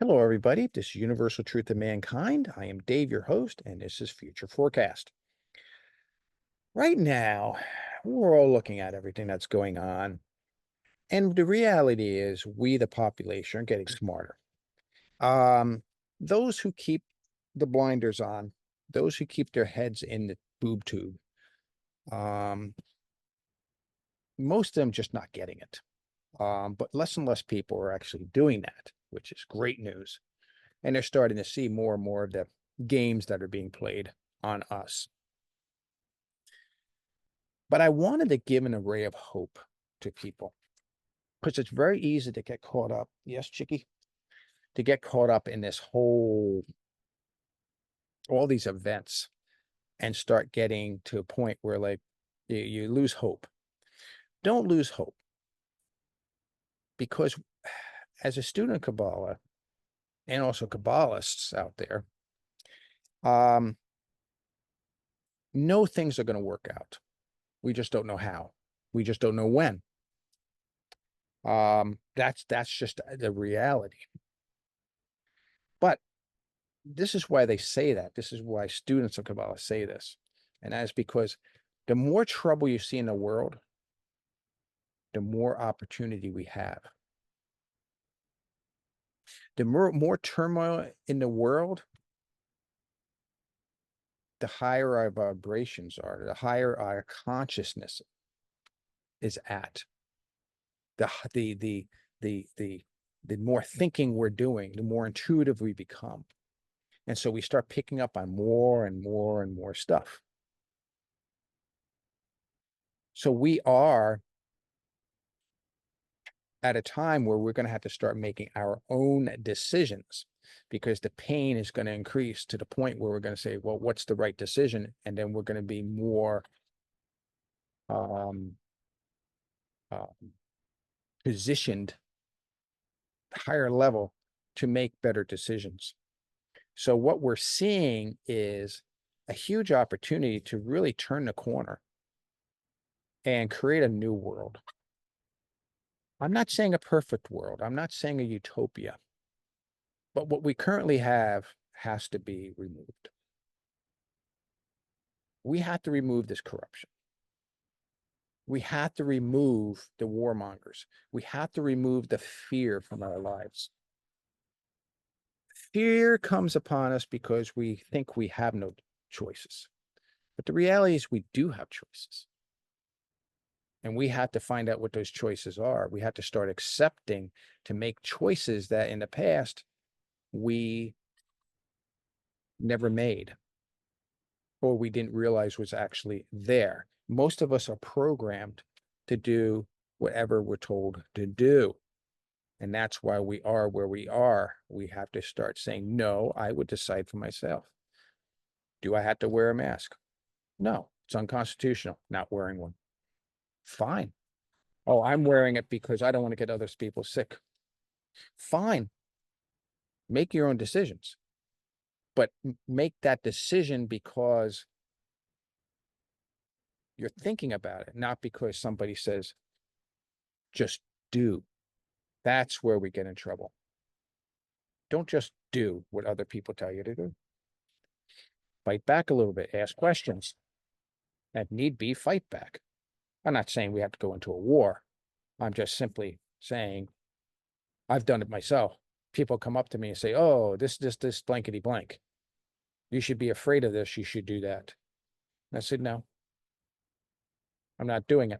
Hello, everybody. This is Universal Truth of Mankind. I am Dave, your host, and this is Future Forecast. Right now, we're all looking at everything that's going on, and the reality is we, the population, are getting smarter. Um, those who keep the blinders on, those who keep their heads in the boob tube, um, most of them just not getting it. But less and less people are actually doing that, which is great news. And they're starting to see more and more of the games that are being played on us. But I wanted to give an array of hope to people because it's very easy to get caught up. Yes, Chicky, to get caught up in this whole, all these events and start getting to a point where like you lose hope. Don't lose hope because as a student of Kabbalah and also Kabbalists out there, um, no things are going to work out. We just don't know how. We just don't know when. That's just the reality. But this is why they say that. This is why students of Kabbalah say this. And that is because the more trouble you see in the world, the more opportunity we have. The more turmoil in the world, the higher our vibrations are, the higher our consciousness is at. The more thinking we're doing, the more intuitive we become. And so we start picking up on more and more and more stuff. So we are at a time where we're going to have to start making our own decisions because the pain is going to increase to the point where we're going to say, well, what's the right decision? And then we're going to be more um, uh, positioned higher level to make better decisions. So what we're seeing is a huge opportunity to really turn the corner and create a new world. I'm not saying a perfect world. I'm not saying a utopia. But what we currently have has to be removed. We have to remove this corruption. We have to remove the warmongers. We have to remove the fear from our lives. Fear comes upon us because we think we have no choices. But the reality is we do have choices. And we have to find out what those choices are. We have to start accepting to make choices that in the past we never made or we didn't realize was actually there. Most of us are programmed to do whatever we're told to do. And that's why we are where we are. We have to start saying, no, I would decide for myself. Do I have to wear a mask? No, it's unconstitutional not wearing one. Fine. Oh, I'm wearing it because I don't want to get other people sick. Fine. Make your own decisions, but make that decision because you're thinking about it, not because somebody says, just do. That's where we get in trouble. Don't just do what other people tell you to do. Fight back a little bit, ask questions, and need be, fight back. I'm not saying we have to go into a war. I'm just simply saying I've done it myself. People come up to me and say, oh, this blankety blank. You should be afraid of this. You should do that. And I said, no, I'm not doing it.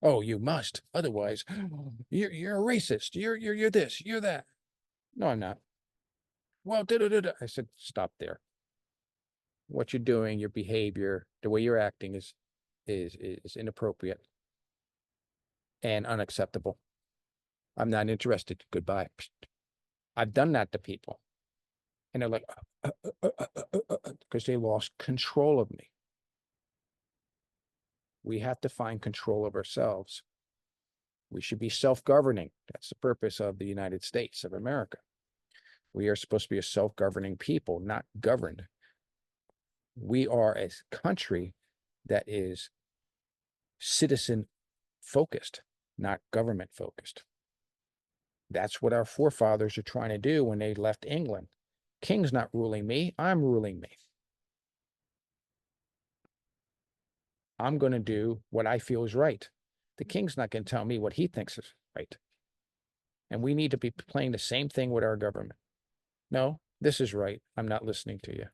Oh, you must. Otherwise, you're a racist. You're this, you're that. No, I'm not. Well, I said, stop there. What you're doing, your behavior, the way you're acting is inappropriate and unacceptable. I'm not interested. Goodbye. I've done that to people. And they're like, because they lost control of me. We have to find control of ourselves. We should be self-governing. That's the purpose of the United States of America. We are supposed to be a self-governing people, not governed. We are a country that is citizen focused, not government focused. That's what our forefathers are trying to do when they left England. King's not ruling me, I'm ruling me. I'm going to do what I feel is right. The king's not going to tell me what he thinks is right. And we need to be playing the same thing with our government. No, this is right. I'm not listening to you.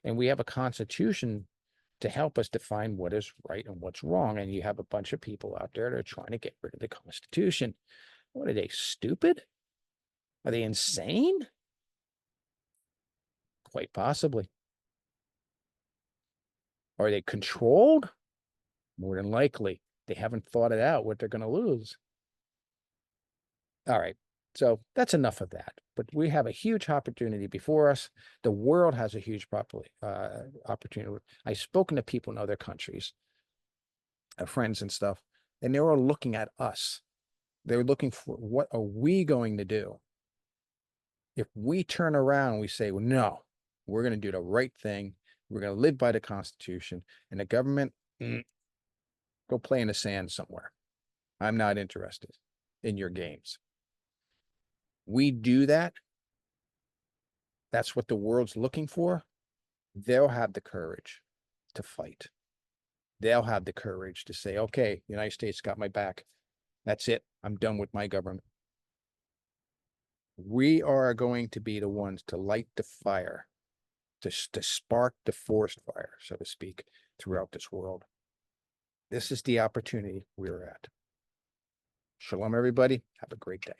And we have a constitution to help us define what is right and what's wrong. And you have a bunch of people out there that are trying to get rid of the Constitution. What are they, stupid? Are they insane? Quite possibly. Are they controlled? More than likely. They haven't thought it out what they're going to lose. All right. So that's enough of that. But we have a huge opportunity before us. The world has a huge opportunity. I've spoken to people in other countries, friends and stuff, and they're all looking at us. They're looking for, what are we going to do? If we turn around and we say, well, no, we're going to do the right thing. We're going to live by the Constitution, and the government, go play in the sand somewhere. I'm not interested in your games. We do that. That's what the world's looking for. They'll have the courage to fight. They'll have the courage to say, okay, the United States got my back. That's it. I'm done with my government. We are going to be the ones to light the fire, to spark the forest fire, so to speak, throughout this world. This is the opportunity we're at. Shalom, everybody. Have a great day.